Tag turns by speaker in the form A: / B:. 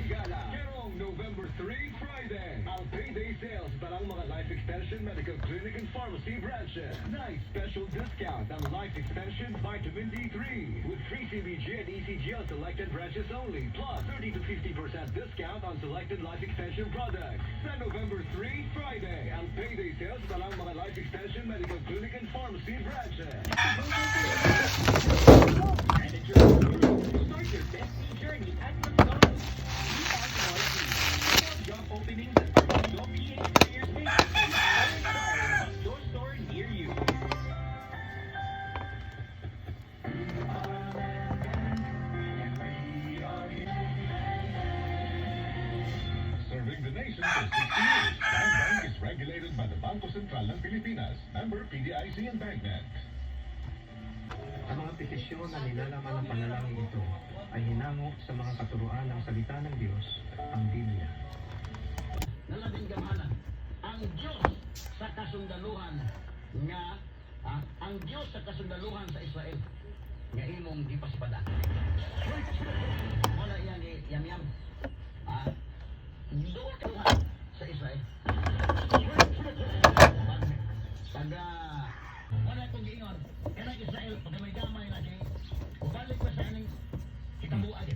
A: Gala. Kerong November 3, Friday. Ang payday sales para ang mga Life Extension Medical Clinic and Pharmacy branches. Nice special discount on Life Extension Vitamin D3 with free CBG and ECG on selected branches only. Plus 30 to 50% discount on selected Life Extension products. Sa November 3, Friday. Ang payday sales para ang mga Life Extension Medical Clinic and Pharmacy branches.
B: Start your bestie journey at McDonald's. Job openings at Pardon PH Careers Day. Your store near you.
C: Serving the nation for 60 years, Bank is regulated by the Bangko Sentral ng Pilipinas, member PDIC and BankNet.
D: Ang mga petisyon na nilalaman ng panalangin ito ay hinango sa mga katuruan ng salita ng Diyos, ang Biblia.
E: Nalabing gamhanan ang Diyos sa kasundaluhan nga ang Diyos sa kasundaluhan sa Israel nga imong gipasipada. Wala yan ni Yamyam. Doon kaluhan sa Israel. Wala itong giingon. Kaya Israel, pag may damay na siya, balik pa sa aning kitabuan.